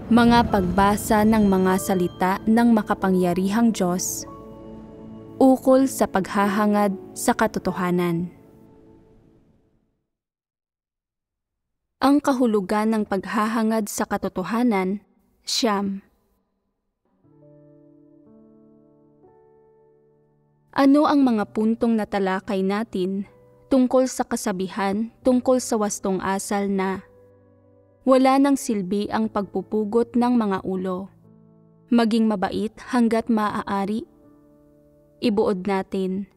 Mga pagbasa ng mga salita ng makapangyarihang Diyos ukol sa paghahangad sa katotohanan. Ang kahulugan ng paghahangad sa katotohanan, siyam. Ano ang mga puntong natalakay natin tungkol sa kasabihan tungkol sa wastong asal na wala nang silbi ang pagpupugot ng mga ulo, maging mabait hanggat maaari? Ibuod natin.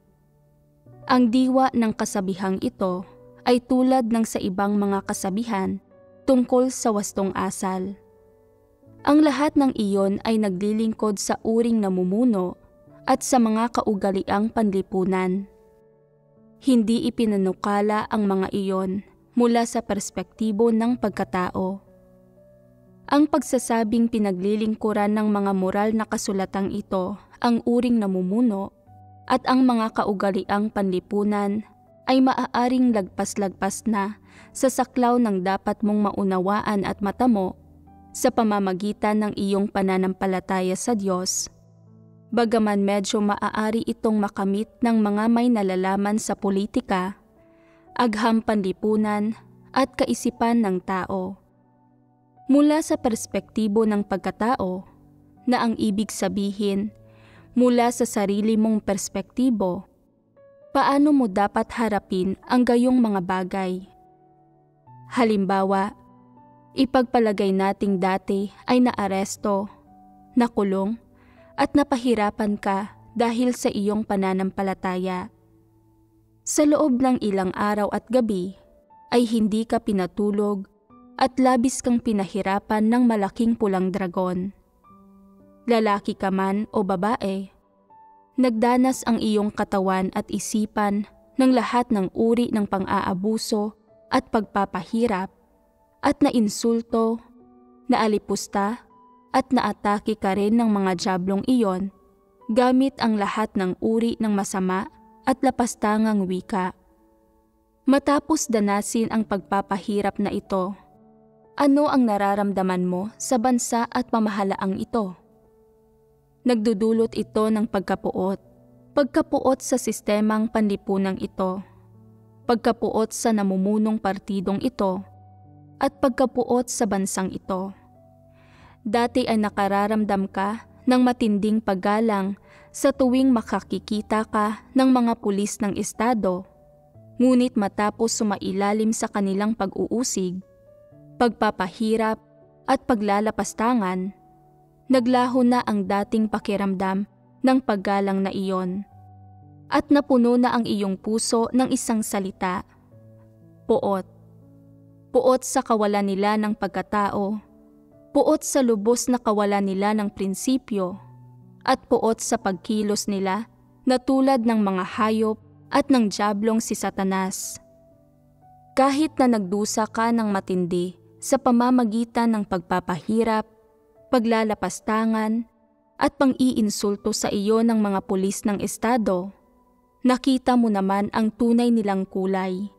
Ang diwa ng kasabihang ito ay tulad ng sa ibang mga kasabihan tungkol sa wastong asal. Ang lahat ng iyon ay naglilingkod sa uring namumuno at sa mga kaugaliang panlipunan. Hindi ipinanukala ang mga iyon mula sa perspektibo ng pagkatao. Ang pagsasabing pinaglilingkuran ng mga moral na kasulatang ito ang uring namumuno at ang mga kaugaliang panlipunan ay maaaring lagpas-lagpas na sa saklaw ng dapat mong maunawaan at matamo sa pamamagitan ng iyong pananampalataya sa Diyos. Bagaman medyo maaari itong makamit ng mga may nalalaman sa politika, agham panlipunan at kaisipan ng tao. Mula sa perspektibo ng pagkatao, na ang ibig sabihin, mula sa sarili mong perspektibo, paano mo dapat harapin ang gayong mga bagay? Halimbawa, ipagpalagay nating dati ay naaresto, nakulong, at napahirapan ka dahil sa iyong pananampalataya. Sa loob ng ilang araw at gabi ay hindi ka pinatulog at labis kang pinahirapan ng malaking pulang dragon. Lalaki ka man o babae, nagdanas ang iyong katawan at isipan ng lahat ng uri ng pang-aabuso at pagpapahirap at nainsulto, naalipusta at naatake ka rin ng mga diablong iyon gamit ang lahat ng uri ng masama at lapastangang wika. Matapos danasin ang pagpapahirap na ito, ano ang nararamdaman mo sa bansa at pamahalaang ito? Nagdudulot ito ng pagkapuot sa sistemang panlipunang ito, pagkapuot sa namumunong partidong ito, at pagkapuot sa bansang ito. Dati ay nakararamdam ka ng matinding paggalang sa tuwing makakikita ka ng mga pulis ng estado, ngunit matapos sumailalim sa kanilang pag-uusig, pagpapahirap at paglalapastangan, naglaho na ang dating pakiramdam ng paggalang na iyon at napuno na ang iyong puso ng isang salita, puot. Puot sa kawalan nila ng pagkatao, puot sa lubos na kawalan nila ng prinsipyo, at puot sa pagkilos nila na tulad ng mga hayop at ng diablong si Satanas. Kahit na nagdusa ka ng matindi sa pamamagitan ng pagpapahirap, paglalapastangan, at pang-iinsulto sa iyo ng mga pulis ng estado, nakita mo naman ang tunay nilang kulay,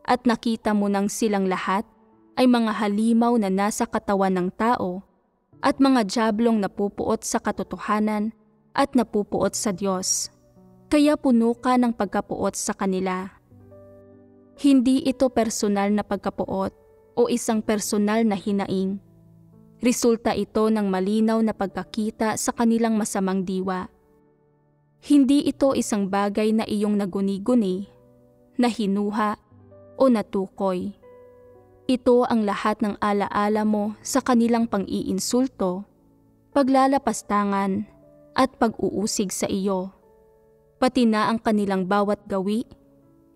at nakita mo nang silang lahat ay mga halimaw na nasa katawan ng tao at mga diablong napupuot sa katotohanan at napupuot sa Diyos. Kaya puno ka ng pagkapuot sa kanila. Hindi ito personal na pagkapuot o isang personal na hinaing. Resulta ito ng malinaw na pagkakita sa kanilang masamang diwa. Hindi ito isang bagay na iyong naguni-guni, na hinuha o natukoy. Ito ang lahat ng alaala mo sa kanilang pang-iinsulto, paglalapastangan, at pag-uusig sa iyo. Pati na ang kanilang bawat gawi,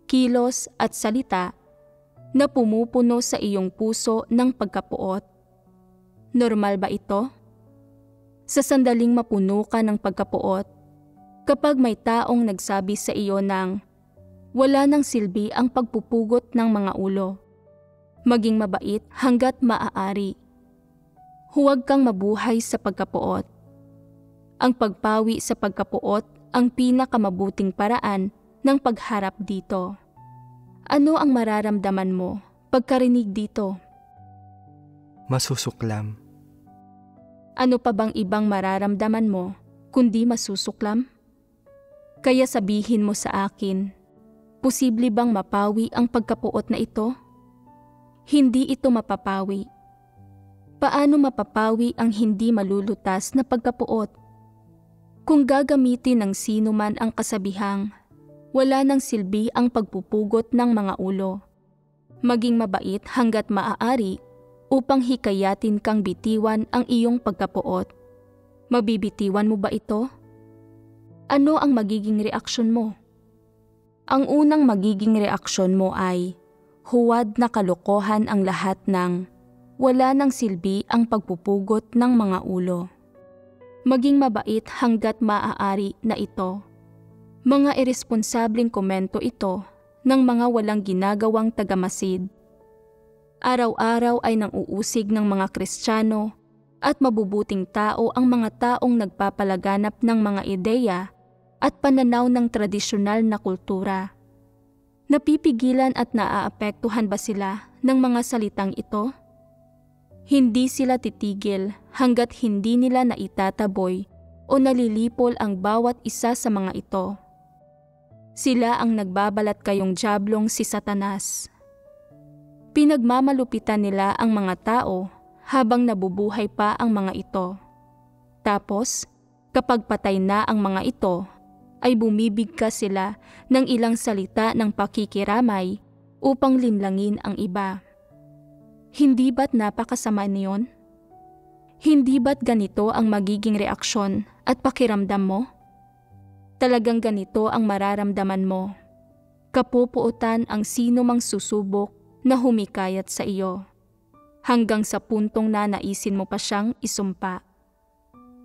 kilos at salita na pumupuno sa iyong puso ng pagkapuot. Normal ba ito? Sa sandaling mapuno ka ng pagkapuot, kapag may taong nagsabi sa iyo ng wala nang silbi ang pagpupugot ng mga ulo, maging mabait hanggat maaari. Huwag kang mabuhay sa pagkapuot. Ang pagpawi sa pagkapuot ang pinakamabuting paraan ng pagharap dito. Ano ang mararamdaman mo pagkarinig dito? Masusuklam. Ano pa bang ibang mararamdaman mo kundi masusuklam? Kaya sabihin mo sa akin, posible bang mapawi ang pagkapuot na ito? Hindi ito mapapawi. Paano mapapawi ang hindi malulutas na pagkapuot? Kung gagamitin ng sino man ang kasabihang, wala nang silbi ang pagpupugot ng mga ulo. Maging mabait hanggat maaari upang hikayatin kang bitiwan ang iyong pagkapuot. Mabibitiwan mo ba ito? Ano ang magiging reaksyon mo? Ang unang magiging reaksyon mo ay, huwad na kalokohan ang lahat ng wala nang silbi ang pagpupugot ng mga ulo. Maging mabait hanggat maaari na ito. Mga irresponsableng komento ito ng mga walang ginagawang tagamasid. Araw-araw ay nang-uusig ng mga Kristiyano at mabubuting tao ang mga taong nagpapalaganap ng mga ideya at pananaw ng tradisyonal na kultura. Napipigilan at naaapektuhan ba sila ng mga salitang ito? Hindi sila titigil hanggat hindi nila naitataboy o nalilipol ang bawat isa sa mga ito. Sila ang nagbabalat kayong diablong si Satanas. Pinagmamalupitan nila ang mga tao habang nabubuhay pa ang mga ito. Tapos, kapag patay na ang mga ito, ay bumibigkas sila ng ilang salita ng pakikiramay upang linlangin ang iba. Hindi ba't napakasama niyon? Hindi ba't ganito ang magiging reaksyon at pakiramdam mo? Talagang ganito ang mararamdaman mo. Kapupuutan ang sino mang susubok na humikayat sa iyo, hanggang sa puntong nanaisin mo pa siyang isumpa.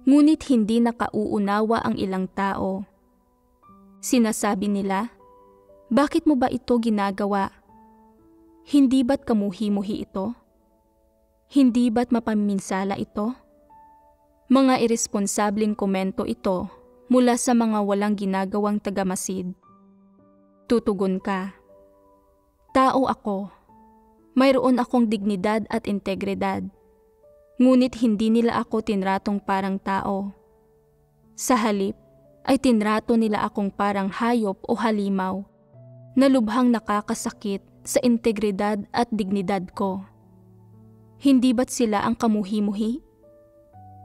Ngunit hindi nakauunawa ang ilang tao. Sinasabi nila, bakit mo ba ito ginagawa? Hindi ba't kamuhi-muhi ito? Hindi ba't mapaminsala ito? Mga irresponsableng komento ito mula sa mga walang ginagawang tagamasid. Tutugon ka, tao ako. Mayroon akong dignidad at integridad. Ngunit hindi nila ako tinratong parang tao. Sa halip ay tinrato nila akong parang hayop o halimaw na lubhang nakakasakit sa integridad at dignidad ko. Hindi ba't sila ang kamuhi-muhi?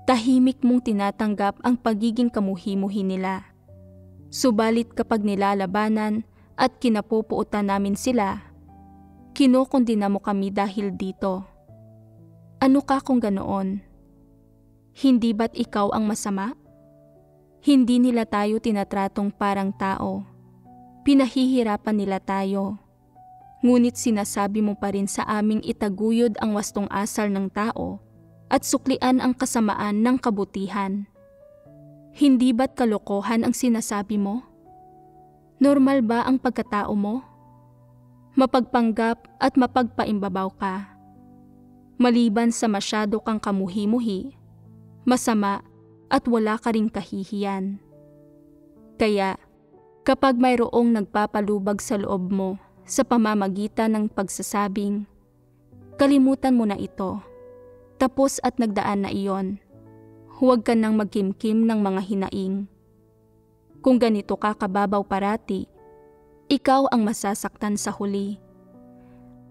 Tahimik mong tinatanggap ang pagiging kamuhi-muhi nila. Subalit kapag nilalabanan at kinapupuutan namin sila, kinokondena mo kami dahil dito. Ano ka kung ganoon? Hindi ba't ikaw ang masama? Hindi nila tayo tinatratong parang tao. Pinahihirapan nila tayo. Ngunit sinasabi mo pa rin sa aming itaguyod ang wastong asal ng tao at suklian ang kasamaan ng kabutihan. Hindi ba't kalokohan ang sinasabi mo? Normal ba ang pagkatao mo? Mapagpanggap at mapagpaimbabaw ka. Maliban sa masyado kang kamuhi-muhi, masama at wala ka ring kahihiyan. Kaya, kapag mayroong nagpapalubag sa loob mo sa pamamagitan ng pagsasabing, kalimutan mo na ito, tapos at nagdaan na iyon, huwag ka nang magkimkim ng mga hinaing. Kung ganito ka kababaw parati, ikaw ang masasaktan sa huli.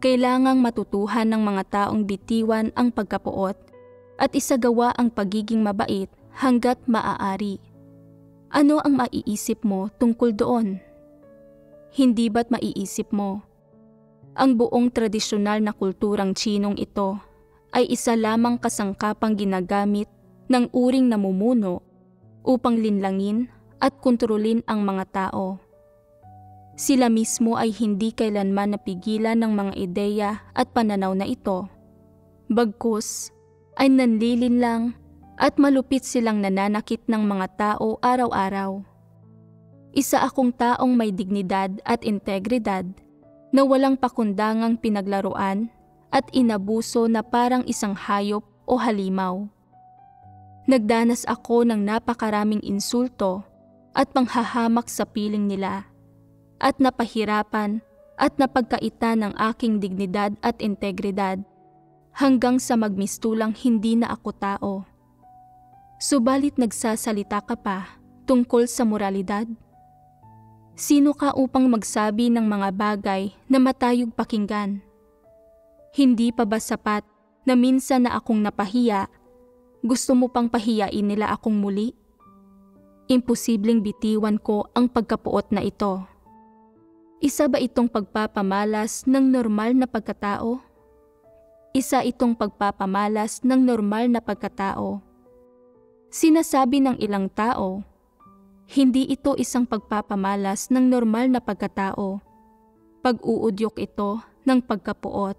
Kailangang matutuhan ng mga taong bitiwan ang pagkapuot at isagawa ang pagiging mabait hanggat maaari. Ano ang maiisip mo tungkol doon? Hindi ba't maiisip mo, ang buong tradisyonal na kulturang Tsinong ito ay isa lamang kasangkapang ginagamit ng uring namumuno upang linlangin at kontrolin ang mga tao. Sila mismo ay hindi kailanman napigilan ng mga ideya at pananaw na ito. Bagkus ay nanlilinlang at malupit silang nananakit ng mga tao araw-araw. Isa akong taong may dignidad at integridad na walang pakundangang pinaglaruan at inabuso na parang isang hayop o halimaw. Nagdanas ako ng napakaraming insulto at panghahamak sa piling nila, at napahirapan at napagkaitan ng aking dignidad at integridad hanggang sa magmistulang hindi na ako tao. Subalit nagsasalita ka pa tungkol sa moralidad? Sino ka upang magsabi ng mga bagay na matayog pakinggan? Hindi pa ba sapat na minsan na akong napahiya, gusto mo pang pahiyain nila akong muli? Imposibleng bitiwan ko ang pagkapuot na ito. Isa ba itong pagpapamalas ng normal na pagkatao? Isa itong pagpapamalas ng normal na pagkatao. Sinasabi ng ilang tao, hindi ito isang pagpapamalas ng normal na pagkatao. Pag-uudyok ito ng pagkapuot.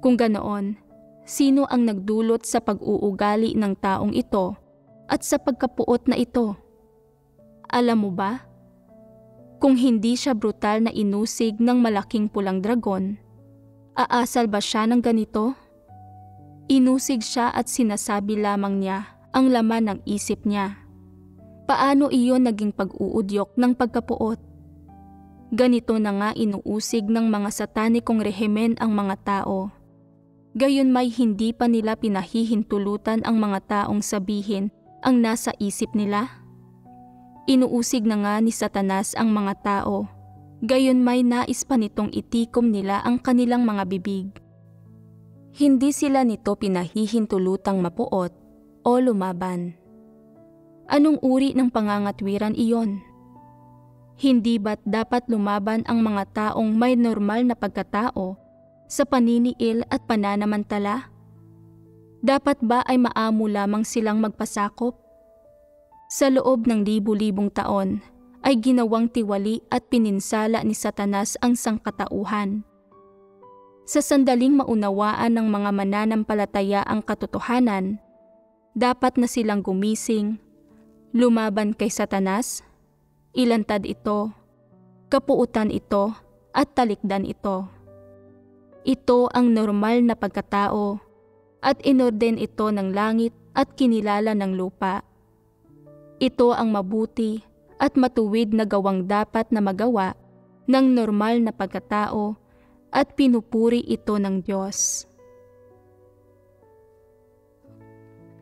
Kung ganoon, sino ang nagdulot sa pag-uugali ng taong ito at sa pagkapuot na ito? Alam mo ba? Kung hindi siya brutal na inusig ng malaking pulang dragon, aasal ba siya ng ganito? Inusig siya at sinasabi lamang niya ang laman ng isip niya. Paano iyon naging pag-uudyok ng pagkapuot? Ganito na nga inuusig ng mga satanikong rehimen ang mga tao. Gayon may hindi pa nila pinahihintulutan ang mga taong sabihin ang nasa isip nila. Inuusig na nga ni Satanas ang mga tao. Gayon may nais pa nitong itikom nila ang kanilang mga bibig. Hindi sila nito pinahihintulutang mapuot o lumaban. Anong uri ng pangangatwiran iyon? Hindi ba't dapat lumaban ang mga taong may normal na pagkatao sa paniniil at pananamantala? Dapat ba ay maamo lamang silang magpasakop? Sa loob ng libu-libong taon ay ginawang tiwali at pininsala ni Satanas ang sangkatauhan. Sa sandaling maunawaan ng mga mananampalataya ang katotohanan, dapat na silang gumising, lumaban kay Satanas, ilantad ito, kapuutan ito at talikdan ito. Ito ang normal na pagkatao at inorden ito ng langit at kinilala ng lupa. Ito ang mabuti at matuwid na gawang dapat na magawa ng normal na pagkatao at pinupuri ito ng Diyos.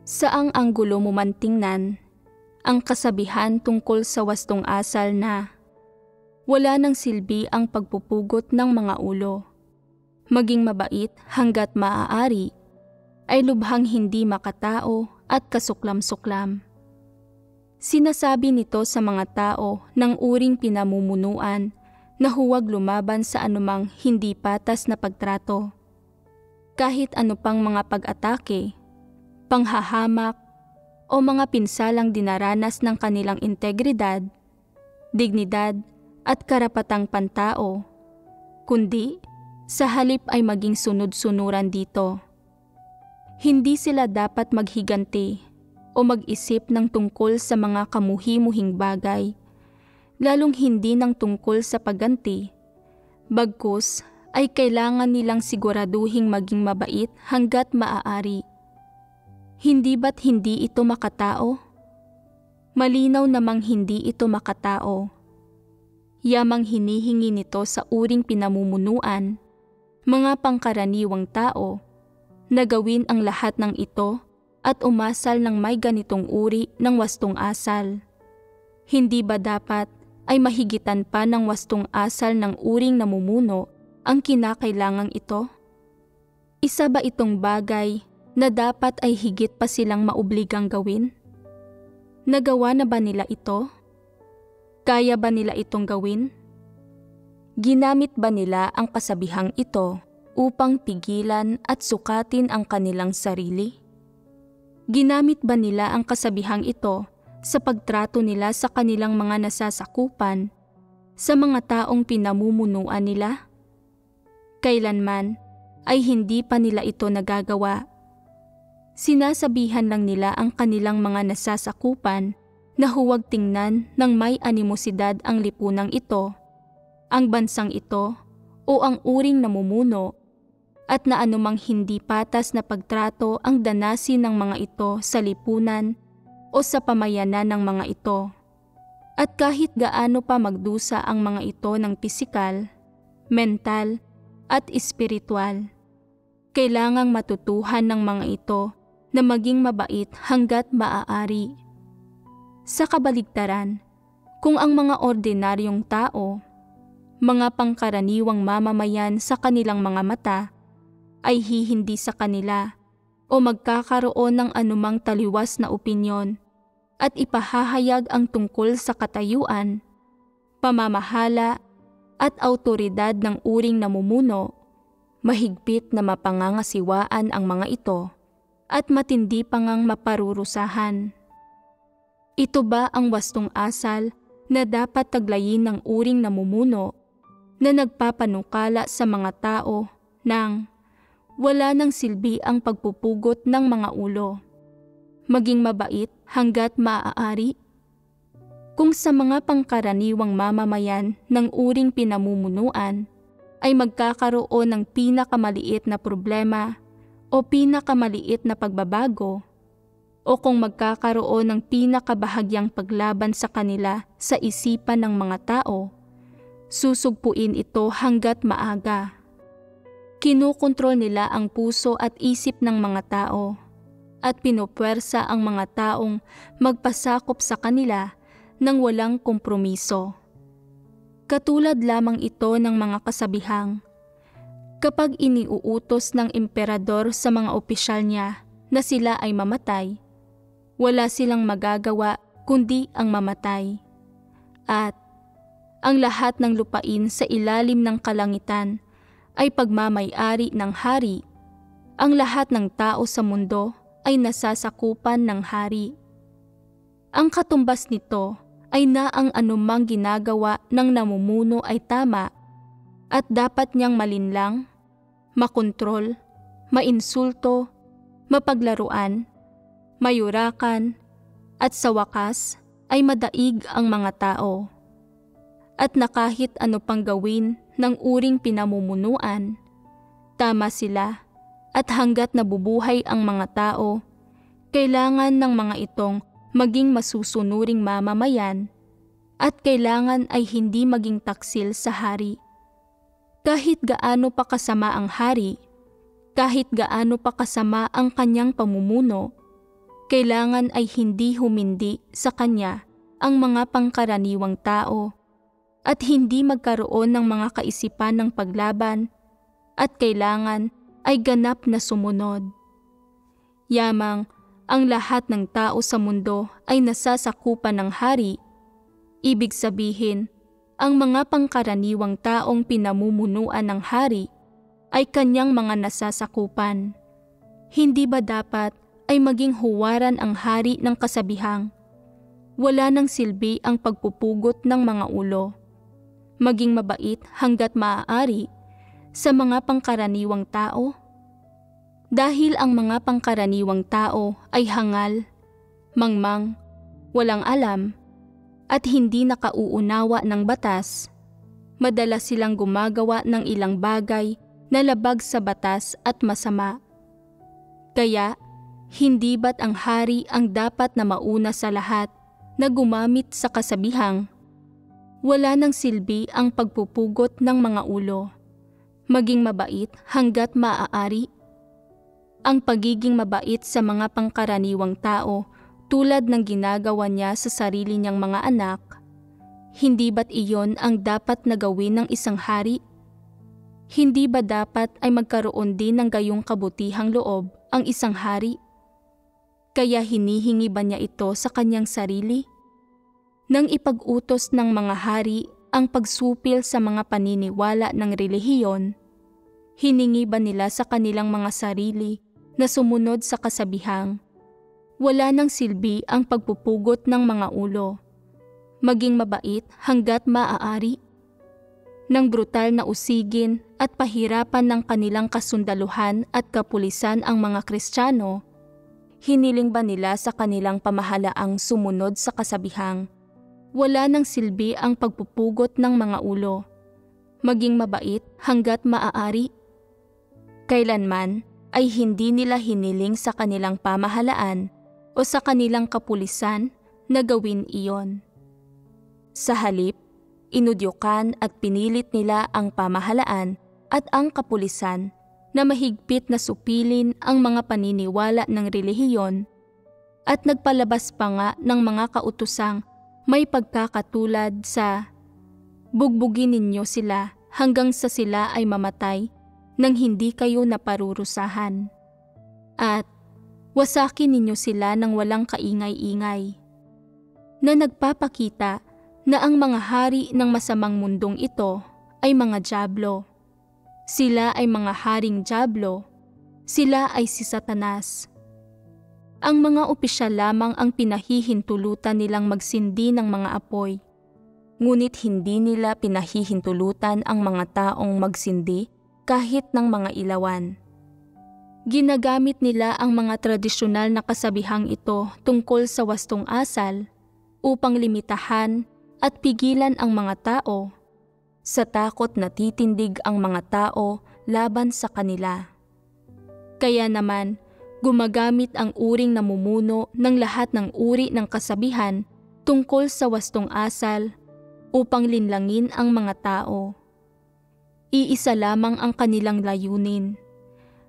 Saang anggulo mo man tingnan, ang kasabihan tungkol sa wastong asal na wala nang silbi ang pagpupugot ng mga ulo, maging mabait hanggat maaari, ay lubhang hindi makatao at kasuklam-suklam. Sinasabi nito sa mga tao ng uring pinamumunuan na huwag lumaban sa anumang hindi patas na pagtrato. Kahit ano pang mga pag-atake, panghahamak, o mga pinsalang dinaranas ng kanilang integridad, dignidad at karapatang pantao, kundi sa halip ay maging sunod-sunuran dito. Hindi sila dapat maghiganti o mag-isip ng tungkol sa mga kamuhi-muhing bagay, lalong hindi ng tungkol sa pagganti, bagkus ay kailangan nilang siguraduhing maging mabait hanggat maaari. Hindi ba't hindi ito makatao? Malinaw namang hindi ito makatao. Yamang hinihingi nito sa uring pinamumunuan, mga pangkaraniwang tao, na gawin ang lahat ng ito at umasal ng may ganitong uri ng wastong asal. Hindi ba dapat ay mahigitan pa ng wastong asal ng uring namumuno ang kinakailangang ito? Isa ba itong bagay na dapat ay higit pa silang maobligang gawin? Nagawa na ba nila ito? Kaya ba nila itong gawin? Ginamit ba nila ang kasabihang ito upang pigilan at sukatin ang kanilang sarili? Ginamit ba nila ang kasabihang ito sa pagtrato nila sa kanilang mga nasasakupan, sa mga taong pinamumunuan nila? Kailanman ay hindi pa nila ito nagagawa. Sinasabihan lang nila ang kanilang mga nasasakupan na huwag tingnan ng may animosidad ang lipunang ito, ang bansang ito o ang uring namumuno, at na anumang hindi patas na pagtrato ang danasin ng mga ito sa lipunan o sa pamayanan ng mga ito. At kahit gaano pa magdusa ang mga ito ng pisikal, mental at espiritual, kailangang matutuhan ng mga ito na maging mabait hanggat maaari. Sa kabaligtaran, kung ang mga ordinaryong tao, mga pangkaraniwang mamamayan sa kanilang mga mata, ay hihindi sa kanila o magkakaroon ng anumang taliwas na opinyon at ipahahayag ang tungkol sa katayuan, pamamahala at autoridad ng uring namumuno, mahigpit na mapangangasiwaan ang mga ito at matindi pang ang maparurusahan. Ito ba ang wastong asal na dapat taglayin ng uring namumuno na nagpapanukala sa mga tao ng wala ng silbi ang pagpupugot ng mga ulo, maging mabait hanggat maaari? Kung sa mga pangkaraniwang mamamayan ng uring pinamumunuan ay magkakaroon ng pinakamaliit na problema o pinakamaliit na pagbabago, o kung magkakaroon ng pinakabahagyang paglaban sa kanila sa isipan ng mga tao, susugpuin ito hanggat maaga. Kinukontrol nila ang puso at isip ng mga tao at pinupwersa ang mga taong magpasakop sa kanila ng walang kompromiso. Katulad lamang ito ng mga kasabihang, kapag iniuutos ng emperador sa mga opisyal niya na sila ay mamatay, wala silang magagawa kundi ang mamatay. At ang lahat ng lupain sa ilalim ng kalangitan ay pagmamay-ari ng hari. Ang lahat ng tao sa mundo ay nasasakupan ng hari. Ang katumbas nito ay na ang anumang ginagawa ng namumuno ay tama at dapat niyang malinlang, makontrol, mainsulto, mapaglaruan, mayurakan, at sa wakas ay madaig ang mga tao. At na kahit ano pang gawin ng uring pinamumunuan, tama sila at hanggat nabubuhay ang mga tao, kailangan ng mga itong maging masusunuring mamamayan at kailangan ay hindi maging taksil sa hari. Kahit gaano pa kasama ang hari, kahit gaano pa kasama ang kanyang pamumuno, kailangan ay hindi humindi sa kanya ang mga pangkaraniwang tao at hindi magkaroon ng mga kaisipan ng paglaban at kailangan ay ganap na sumunod. Yamang ang lahat ng tao sa mundo ay nasasakupan ng hari, ibig sabihin, ang mga pangkaraniwang taong pinamumunuan ng hari ay kanyang mga nasasakupan. Hindi ba dapat ay maging huwaran ang hari ng kasabihang, wala ng silbi ang pagpupugot ng mga ulo, maging mabait hanggat maaari sa mga pangkaraniwang tao? Dahil ang mga pangkaraniwang tao ay hangal, mangmang, walang alam, at hindi nakauunawa ng batas, madalas silang gumagawa ng ilang bagay na labag sa batas at masama. Kaya, hindi ba't ang hari ang dapat na mauna sa lahat na gumamit sa kasabihang, wala ng silbi ang pagpupugot ng mga ulo, maging mabait hanggat maaari? Ang pagiging mabait sa mga pangkaraniwang tao tulad ng ginagawa niya sa sarili niyang mga anak, hindi ba't iyon ang dapat na gawin ng isang hari? Hindi ba dapat ay magkaroon din ng gayong kabutihang loob ang isang hari? Kaya hinihingi ba niya ito sa kanyang sarili? Nang ipag-utos ng mga hari ang pagsupil sa mga paniniwala ng relihiyon, hiningi ba nila sa kanilang mga sarili na sumunod sa kasabihang, wala ng silbi ang pagpupugot ng mga ulo, maging mabait hanggat maaari? Nang brutal na usigin at pahirapan ng kanilang kasundaluhan at kapulisan ang mga Kristiyano, hiniling ba nila sa kanilang pamahalaang sumunod sa kasabihang, wala ng silbi ang pagpupugot ng mga ulo, maging mabait hanggat maaari? Kailanman ay hindi nila hiniling sa kanilang pamahalaan o sa kanilang kapulisan na gawin iyon. Sa halip, inudyukan at pinilit nila ang pamahalaan at ang kapulisan na mahigpit na supilin ang mga paniniwala ng relihiyon at nagpalabas pa nga ng mga kautusang may pagkakatulad sa bugbugin ninyo sila hanggang sa sila ay mamatay nang hindi kayo naparurusahan. At wasakin ninyo sila ng walang kaingay-ingay. Na nagpapakita na ang mga hari ng masamang mundong ito ay mga dyablo. Sila ay mga haring dyablo. Sila ay si Satanas. Ang mga opisyal lamang ang pinahihintulutan nilang magsindi ng mga apoy. Ngunit hindi nila pinahihintulutan ang mga taong magsindi kahit ng mga ilawan. Ginagamit nila ang mga tradisyonal na kasabihang ito tungkol sa wastong asal upang limitahan at pigilan ang mga tao sa takot na titindig ang mga tao laban sa kanila. Kaya naman, gumagamit ang uring namumuno ng lahat ng uri ng kasabihan tungkol sa wastong asal upang linlangin ang mga tao. Iisa lamang ang kanilang layunin,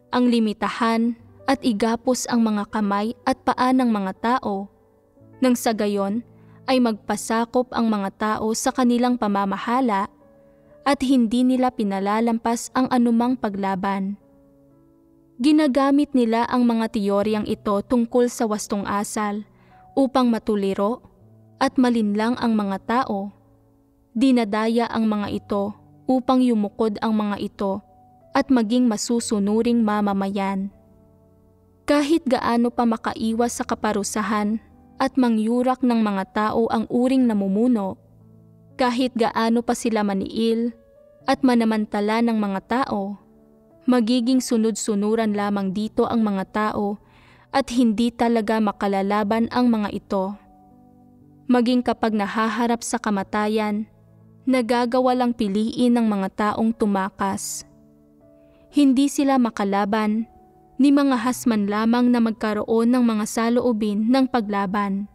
ang limitahan at igapos ang mga kamay at paa ng mga tao, nang sa gayon ay magpasakop ang mga tao sa kanilang pamamahala at hindi nila pinalalampas ang anumang paglaban. Ginagamit nila ang mga teoryang ito tungkol sa wastong asal upang matuliro at malinlang ang mga tao. Dinadaya ang mga ito upang yumukod ang mga ito at maging masusunuring mamamayan. Kahit gaano pa makaiwas sa kaparusahan at mangyurak ng mga tao ang uring namumuno, kahit gaano pa sila maniil at manamantala ng mga tao, magiging sunod-sunuran lamang dito ang mga tao at hindi talaga makalalaban ang mga ito. Maging kapag nahaharap sa kamatayan, nagagawa lang piliin ng mga taong tumakas. Hindi sila makalaban ni mga hasman lamang na magkaroon ng mga saloobin ng paglaban.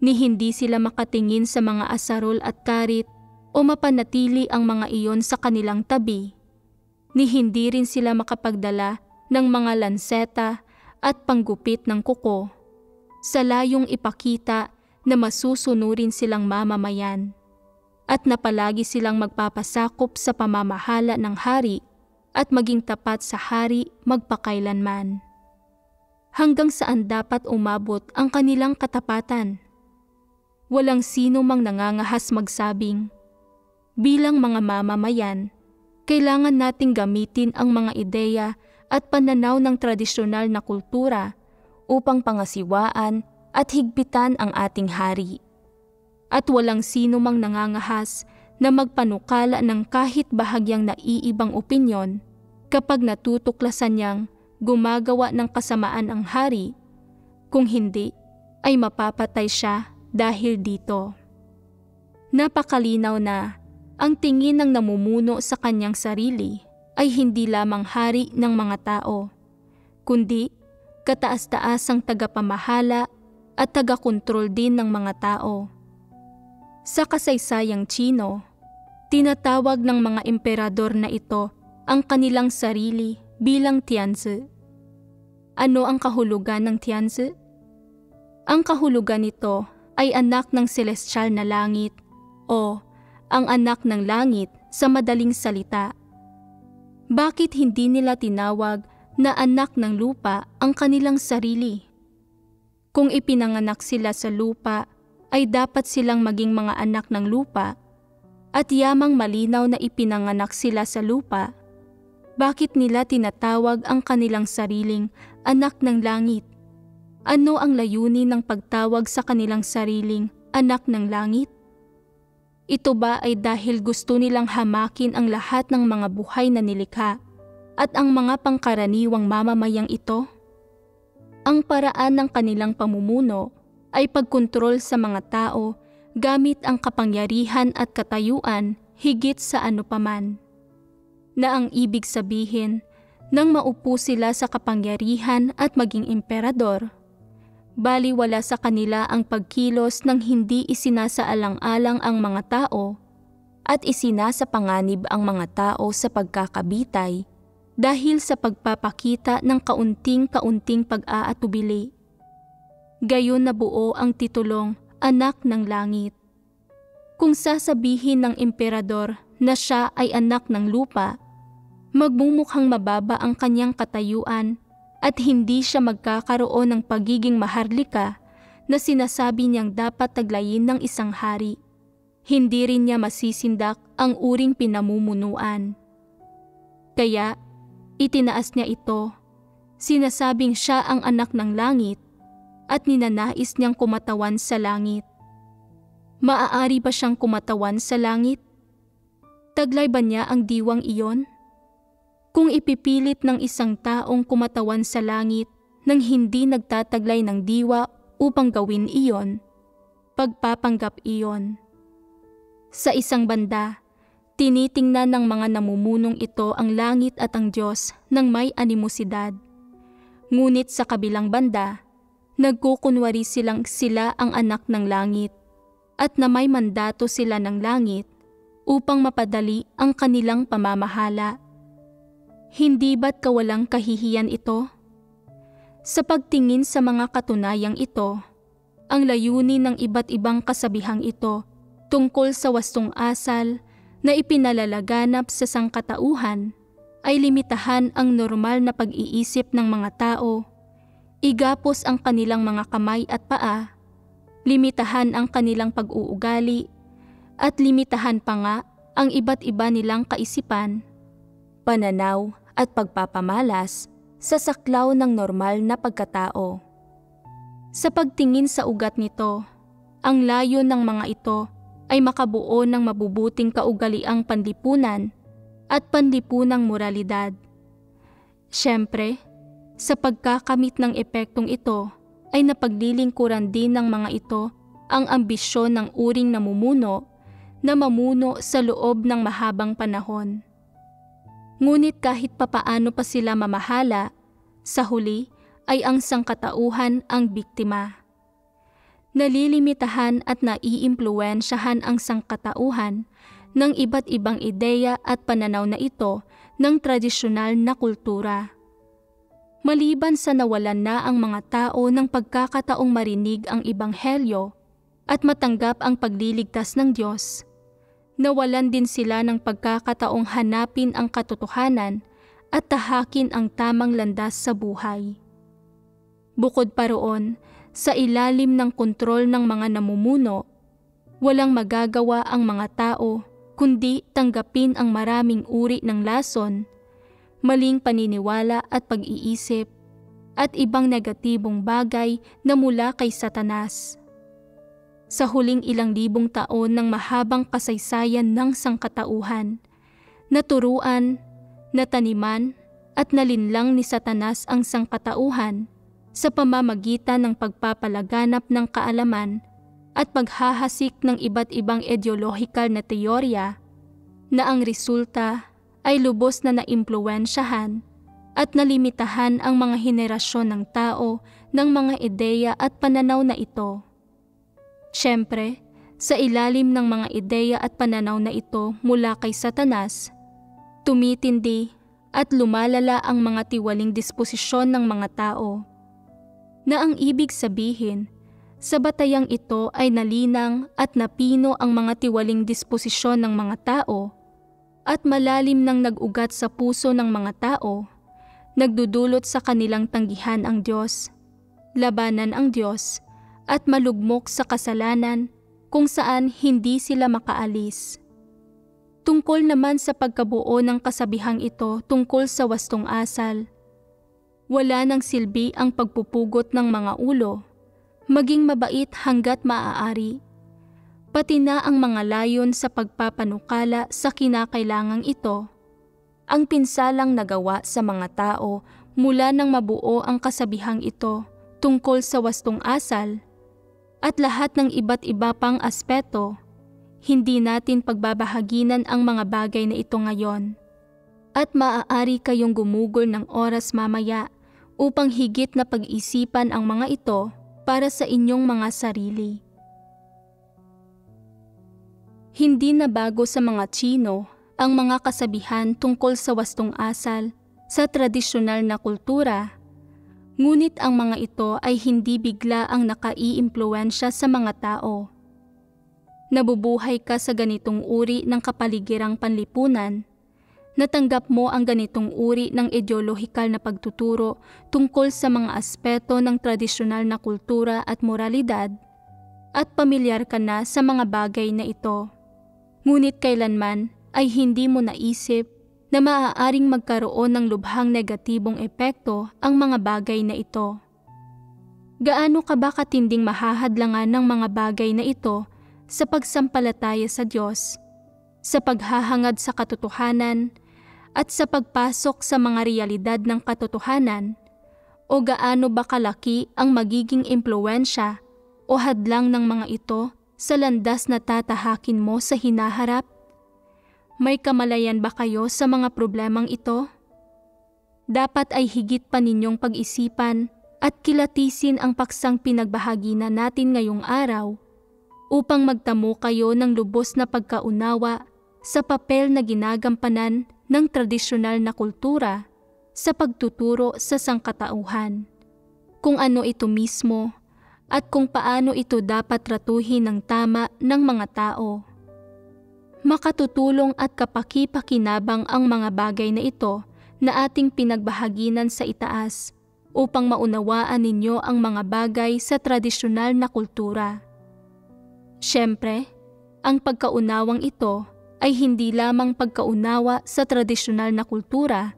Ni hindi sila makatingin sa mga asarol at karit o mapanatili ang mga iyon sa kanilang tabi. Ni hindi rin sila makapagdala ng mga lanseta at panggupit ng kuko sa layong ipakita na masusunurin silang mamamayan at na palagi silang magpapasakop sa pamamahala ng hari at maging tapat sa hari magpakailanman. Hanggang saan dapat umabot ang kanilang katapatan? Walang sino mang nangangahas magsabing, bilang mga mamamayan, kailangan nating gamitin ang mga ideya at pananaw ng tradisyonal na kultura upang pangasiwaan at higpitan ang ating hari. At walang sino mang nangangahas na magpanukala ng kahit bahagyang naiibang opinyon kapag natutuklasan niyang gumagawa ng kasamaan ang hari, kung hindi ay mapapatay siya dahil dito. Napakalinaw na ang tingin ng namumuno sa kanyang sarili ay hindi lamang hari ng mga tao, kundi kataas-taasang tagapamahala at tagakontrol din ng mga tao. Sa kasaysayang Tsino, tinatawag ng mga emperador na ito ang kanilang sarili bilang Tianzi. Ano ang kahulugan ng Tianzi? Ang kahulugan nito ay anak ng celestial na langit o ang anak ng langit sa madaling salita. Bakit hindi nila tinawag na anak ng lupa ang kanilang sarili? Kung ipinanganak sila sa lupa, ay dapat silang maging mga anak ng lupa, at yamang malinaw na ipinanganak sila sa lupa, bakit nila tinatawag ang kanilang sariling anak ng langit? Ano ang layunin ng pagtawag sa kanilang sariling anak ng langit? Ito ba ay dahil gusto nilang hamakin ang lahat ng mga buhay na nilikha at ang mga pangkaraniwang mamamayang ito? Ang paraan ng kanilang pamumuno ay pagkontrol sa mga tao gamit ang kapangyarihan at katayuan higit sa ano paman. Na ang ibig sabihin, nang maupo sila sa kapangyarihan at maging emperador, baliwala sa kanila ang pagkilos ng hindi isinasaalang-alang ang mga tao at isinasapanganib ang mga tao sa pagkakabitay dahil sa pagpapakita ng kaunting-kaunting pag-aatubili. Gayon nabuo ang titulong Anak ng Langit. Kung sasabihin ng emperador na siya ay anak ng lupa, magmumukhang mababa ang kanyang katayuan at hindi siya magkakaroon ng pagiging maharlika na sinasabi niyang dapat taglayin ng isang hari. Hindi rin niya masisindak ang uring pinamumunuan. Kaya, itinaas niya ito, sinasabing siya ang anak ng langit at ninanais niyang kumatawan sa langit. Maaari ba siyang kumatawan sa langit? Taglay ba niya ang diwang iyon? Kung ipipilit ng isang taong kumatawan sa langit nang hindi nagtataglay ng diwa upang gawin iyon, pagpapanggap iyon. Sa isang banda, tinitingnan ng mga namumunong ito ang langit at ang Diyos ng may animosidad. Ngunit sa kabilang banda, nagkukunwari silang sila ang anak ng langit at na may mandato sila ng langit upang mapadali ang kanilang pamamahala. Hindi ba't kawalang kahihiyan ito? Sa pagtingin sa mga katunayang ito, ang layunin ng iba't ibang kasabihang ito tungkol sa wastong asal na ipinalalaganap sa sangkatauhan ay limitahan ang normal na pag-iisip ng mga tao, igapos ang kanilang mga kamay at paa, limitahan ang kanilang pag-uugali, at limitahan pa nga ang iba't iba nilang kaisipan, pananaw at pagpapamalas sa saklaw ng normal na pagkatao. Sa pagtingin sa ugat nito, ang layo ng mga ito ay makabuo ng mabubuting kaugaliang panlipunan at panlipunang moralidad. Siyempre, sa pagkakamit ng epektong ito ay napaglilingkuran din ng mga ito ang ambisyon ng uring namumuno na mamuno sa loob ng mahabang panahon. Ngunit kahit papaano pa sila mamahala, sa huli ay ang sangkatauhan ang biktima. Nalilimitahan at naiimpluwensyahan ang sangkatauhan ng iba't ibang ideya at pananaw na ito ng tradisyonal na kultura. Maliban sa nawalan na ang mga tao ng pagkakataong marinig ang ebanghelyo at matanggap ang pagliligtas ng Diyos, nawalan din sila ng pagkakataong hanapin ang katotohanan at tahakin ang tamang landas sa buhay. Bukod pa roon, sa ilalim ng kontrol ng mga namumuno, walang magagawa ang mga tao kundi tanggapin ang maraming uri ng lason, maling paniniwala at pag-iisip, at ibang negatibong bagay na mula kay Satanas. Sa huling ilang libong taon ng mahabang kasaysayan ng sangkatauhan, naturuan, nataniman, at nalinlang ni Satanas ang sangkatauhan sa pamamagitan ng pagpapalaganap ng kaalaman at paghahasik ng iba't ibang ideolohikal na teorya na ang resulta ay lubos na naimpluwensyahan at nalimitahan ang mga henerasyon ng tao ng mga ideya at pananaw na ito. Siyempre, sa ilalim ng mga ideya at pananaw na ito mula kay Satanas, tumitindi at lumalala ang mga tiwaling disposisyon ng mga tao, na ang ibig sabihin, sa batayang ito ay nalinang at napino ang mga tiwaling disposisyon ng mga tao at malalim nang nag-ugat sa puso ng mga tao, nagdudulot sa kanilang tanggihan ang Diyos, labanan ang Diyos, at malugmok sa kasalanan kung saan hindi sila makaalis. Tungkol naman sa pagkabuo ng kasabihang ito tungkol sa wastong asal, wala nang silbi ang pagpupugot ng mga ulo, maging mabait hanggat maaari, pati na ang mga layon sa pagpapanukala sa kinakailangang ito, ang pinsalang nagawa sa mga tao mula nang mabuo ang kasabihang ito tungkol sa wastong asal, at lahat ng iba't iba pang aspeto, hindi natin pagbabahaginan ang mga bagay na ito ngayon. At maaari kayong gumugol ng oras mamaya upang higit na pag-isipan ang mga ito para sa inyong mga sarili. Hindi na bago sa mga Tsino ang mga kasabihan tungkol sa wastong asal sa tradisyonal na kultura, ngunit ang mga ito ay hindi bigla ang nakaiimpluwensya sa mga tao. Nabubuhay ka sa ganitong uri ng kapaligirang panlipunan, natanggap mo ang ganitong uri ng ideolohikal na pagtuturo tungkol sa mga aspeto ng tradisyonal na kultura at moralidad, at pamilyar ka na sa mga bagay na ito. Ngunit kailanman ay hindi mo naisip na maaaring magkaroon ng lubhang negatibong epekto ang mga bagay na ito. Gaano ka ba katinding mahahadlangan ng mga bagay na ito sa pagsampalataya sa Diyos, sa paghahangad sa katotohanan, at sa pagpasok sa mga realidad ng katotohanan, o gaano ba kalaki ang magiging impluwensya o hadlang ng mga ito sa landas na tatahakin mo sa hinaharap? May kamalayan ba kayo sa mga problemang ito? Dapat ay higit pa ninyong pag-isipan at kilatisin ang paksang pinagbahaginan natin ngayong araw upang magtamo kayo ng lubos na pagkaunawa sa papel na ginagampanan ng tradisyonal na kultura sa pagtuturo sa sangkatauhan, kung ano ito mismo at kung paano ito dapat tratuhin ng tama ng mga tao. Makatutulong at kapaki-pakinabang ang mga bagay na ito na ating pinagbahaginan sa itaas upang maunawaan ninyo ang mga bagay sa tradisyonal na kultura. Siyempre, ang pagkaunawang ito ay hindi lamang pagkaunawa sa tradisyonal na kultura,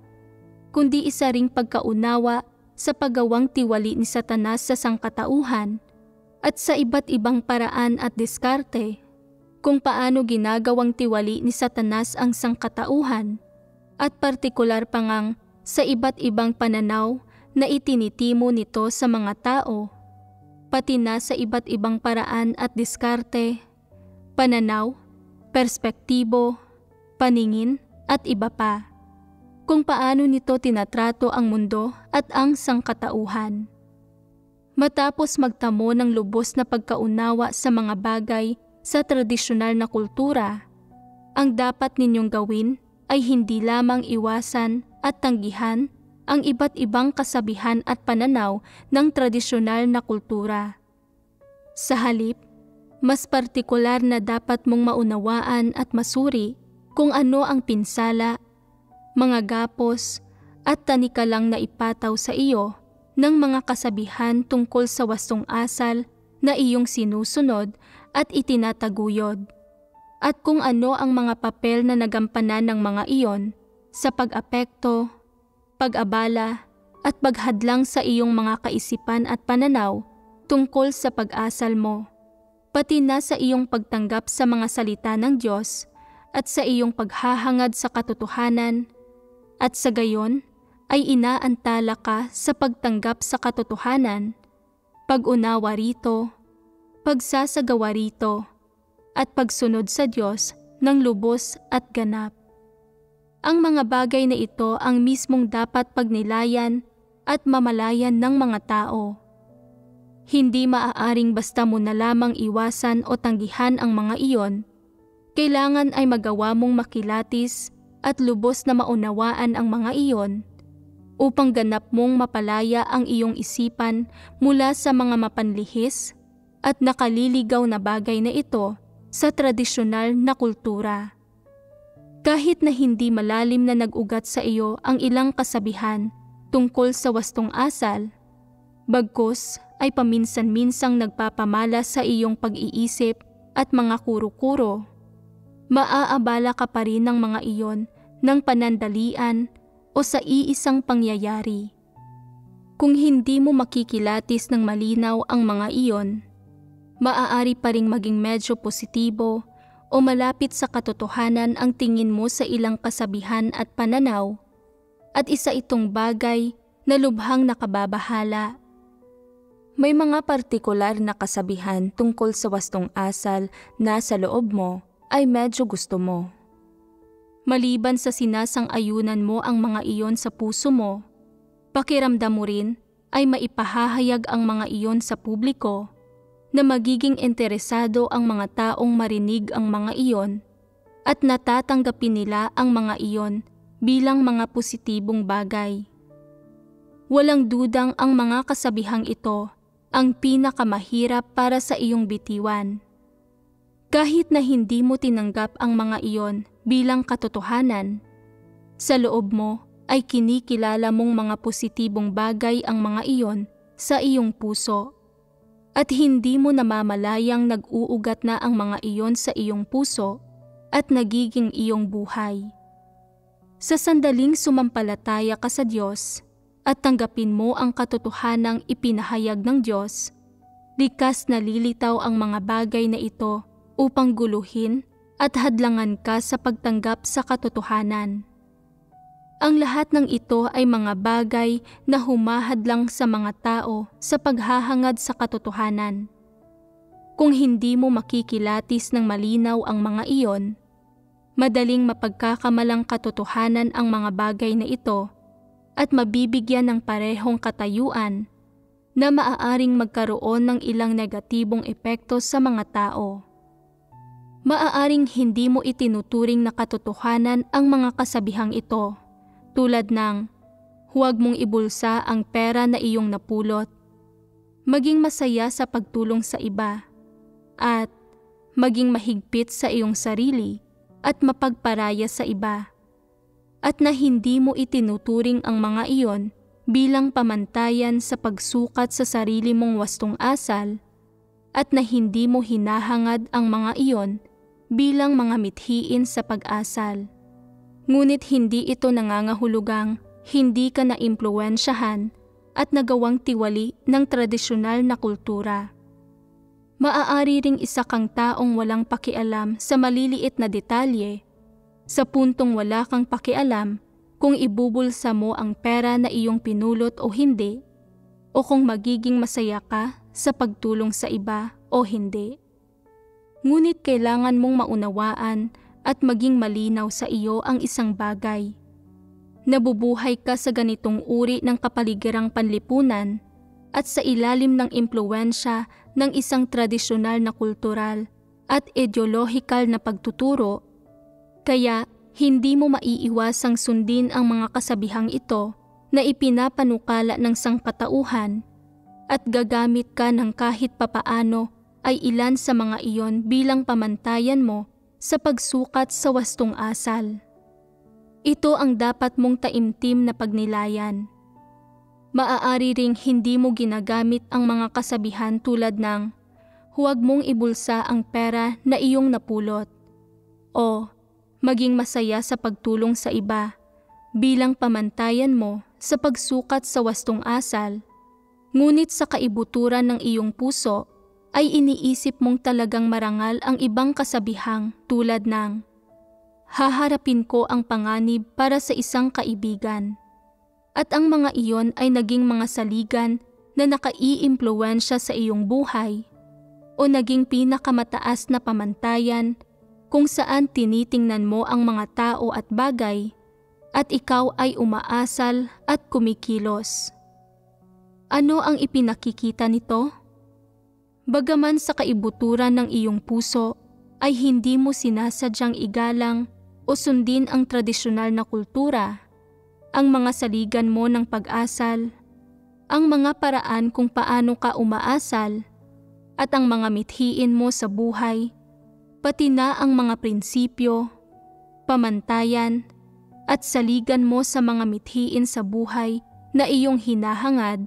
kundi isa ring pagkaunawa sa paggawang tiwali ni Satanas sa sangkatauhan at sa iba't ibang paraan at diskarte kung paano ginagawang tiwali ni Satanas ang sangkatauhan at partikular pa ngang sa iba't ibang pananaw na itinitimo nito sa mga tao, pati na sa iba't ibang paraan at diskarte, pananaw, perspektibo, paningin at iba pa, kung paano nito tinatrato ang mundo at ang sangkatauhan. Matapos magtamo ng lubos na pagkaunawa sa mga bagay sa tradisyonal na kultura, ang dapat ninyong gawin ay hindi lamang iwasan at tanggihan ang iba't ibang kasabihan at pananaw ng tradisyonal na kultura. Sa halip, mas partikular na dapat mong maunawaan at masuri kung ano ang pinsala, mga gapos at tanikalang na ipataw sa iyo ng mga kasabihan tungkol sa wastong asal na iyong sinusunod at itinataguyod, at kung ano ang mga papel na nagampanan ng mga iyon sa pag-apekto, pag-abala at paghadlang sa iyong mga kaisipan at pananaw tungkol sa pag-asal mo, pati na sa iyong pagtanggap sa mga salita ng Diyos at sa iyong paghahangad sa katotohanan, at sa gayon ay inaantala ka sa pagtanggap sa katotohanan, pag-unawa rito, pagsasagawa rito, at pagsunod sa Diyos ng lubos at ganap. Ang mga bagay na ito ang mismong dapat pagnilayan at mamalayan ng mga tao. Hindi maaaring basta mo na lamang iwasan o tanggihan ang mga iyon. Kailangan ay magawa mong makilatis at lubos na maunawaan ang mga iyon upang ganap mong mapalaya ang iyong isipan mula sa mga mapanlihis at nakaliligaw na bagay na ito sa tradisyonal na kultura. Kahit na hindi malalim na nag-ugat sa iyo ang ilang kasabihan tungkol sa wastong asal, bagkus ay paminsan-minsang nagpapamala sa iyong pag-iisip at mga kuro-kuro, maaabala ka pa rin ng mga iyon ng panandalian o sa iisang pangyayari. Kung hindi mo makikilatis ng malinaw ang mga iyon, maaari pa ring maging medyo positibo o malapit sa katotohanan ang tingin mo sa ilang kasabihan at pananaw, at isa itong bagay na lubhang nakababahala. May mga partikular na kasabihan tungkol sa wastong asal na sa loob mo ay medyo gusto mo. Maliban sa sinasang-ayunan mo ang mga iyon sa puso mo, pakiramdam mo rin ay maipahahayag ang mga iyon sa publiko na magiging interesado ang mga taong marinig ang mga iyon at natatanggapin nila ang mga iyon bilang mga positibong bagay. Walang dudang ang mga kasabihang ito ang pinakamahirap para sa iyong bitiwan. Kahit na hindi mo tinanggap ang mga iyon bilang katotohanan, sa loob mo ay kinikilala mong mga positibong bagay ang mga iyon sa iyong puso. At hindi mo namamalayang nag-uugat na ang mga iyon sa iyong puso at nagiging iyong buhay. Sa sandaling sumampalataya ka sa Diyos at tanggapin mo ang katotohanang ipinahayag ng Diyos, likas na lilitaw ang mga bagay na ito upang guluhin at hadlangan ka sa pagtanggap sa katotohanan. Ang lahat ng ito ay mga bagay na humahadlang sa mga tao sa paghahangad sa katotohanan. Kung hindi mo makikilatis ng malinaw ang mga iyon, madaling mapagkakamalang katotohanan ang mga bagay na ito at mabibigyan ng parehong katayuan na maaaring magkaroon ng ilang negatibong epekto sa mga tao. Maaaring hindi mo itinuturing na katotohanan ang mga kasabihang ito, tulad ng huwag mong ibulsa ang pera na iyong napulot, maging masaya sa pagtulong sa iba, at maging mahigpit sa iyong sarili at mapagparaya sa iba, at na hindi mo itinuturing ang mga iyon bilang pamantayan sa pagsukat sa sarili mong wastong asal, at na hindi mo hinahangad ang mga iyon bilang mga mithiin sa pag-asal. Ngunit hindi ito nangangahulugang hindi ka naimpluwensyahan at nagawang tiwali ng tradisyonal na kultura. Maaari ring isa kang taong walang pakialam sa maliliit na detalye, sa puntong wala kang pakialam kung ibubulsa mo ang pera na iyong pinulot o hindi, o kung magiging masaya ka sa pagtulong sa iba o hindi. Ngunit kailangan mong maunawaan at maging malinaw sa iyo ang isang bagay. Nabubuhay ka sa ganitong uri ng kapaligirang panlipunan at sa ilalim ng impluwensya ng isang tradisyonal na kultural at ideolohikal na pagtuturo, kaya hindi mo maiiwasang sundin ang mga kasabihang ito na ipinapanukala ng sangkatauhan at gagamit ka ng kahit papaano ay ilan sa mga iyon bilang pamantayan mo sa pagsukat sa wastong asal. Ito ang dapat mong taimtim na pagnilayan. Maaari ring hindi mo ginagamit ang mga kasabihan tulad ng huwag mong ibulsa ang pera na iyong napulot o maging masaya sa pagtulong sa iba bilang pamantayan mo sa pagsukat sa wastong asal, ngunit sa kaibuturan ng iyong puso ay iniisip mong talagang marangal ang ibang kasabihang tulad ng haharapin ko ang panganib para sa isang kaibigan. At ang mga iyon ay naging mga saligan na nakaiimpluwensya sa iyong buhay o naging pinakamataas na pamantayan kung saan tinitingnan mo ang mga tao at bagay at ikaw ay umaasal at kumikilos. Ano ang ipinakikita nito? Bagaman sa kaibuturan ng iyong puso ay hindi mo sinasadyang igalang o sundin ang tradisyonal na kultura, ang mga saligan mo ng pag-asal, ang mga paraan kung paano ka umaasal, at ang mga mithiin mo sa buhay, pati na ang mga prinsipyo, pamantayan, at saligan mo sa mga mithiin sa buhay na iyong hinahangad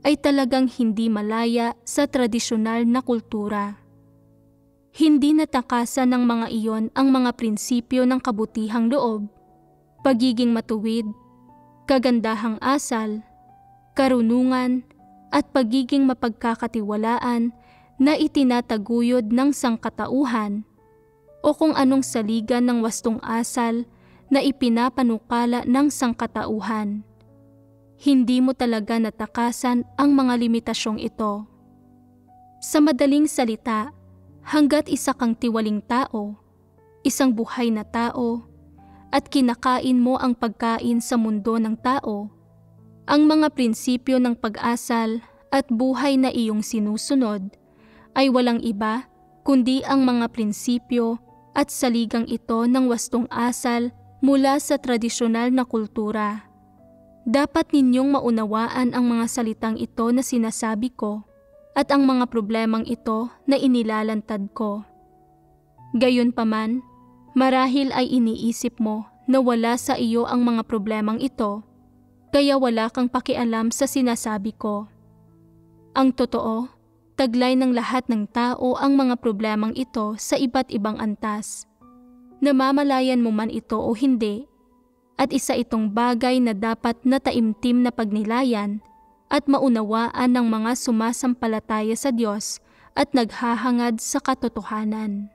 ay talagang hindi malaya sa tradisyonal na kultura. Hindi natakasan ng mga iyon ang mga prinsipyo ng kabutihang loob, pagiging matuwid, kagandahang asal, karunungan, at pagiging mapagkakatiwalaan na itinataguyod ng sangkatauhan o kung anong saligan ng wastong asal na ipinapanukala ng sangkatauhan. Hindi mo talaga natakasan ang mga limitasyong ito. Sa madaling salita, hanggat isa kang tiwaling tao, isang buhay na tao, at kinakain mo ang pagkain sa mundo ng tao, ang mga prinsipyo ng pag-asal at buhay na iyong sinusunod ay walang iba kundi ang mga prinsipyo at saligang ito ng wastong asal mula sa tradisyonal na kultura. Dapat ninyong maunawaan ang mga salitang ito na sinasabi ko at ang mga problemang ito na inilalantad ko. Gayunpaman, marahil ay iniisip mo na wala sa iyo ang mga problemang ito, kaya wala kang pakialam sa sinasabi ko. Ang totoo, taglay ng lahat ng tao ang mga problemang ito sa iba't ibang antas. Namamalayan mo man ito o hindi, at isa itong bagay na dapat na taimtim na pagnilayan at maunawaan ng mga sumasampalataya sa Diyos at naghahangad sa katotohanan.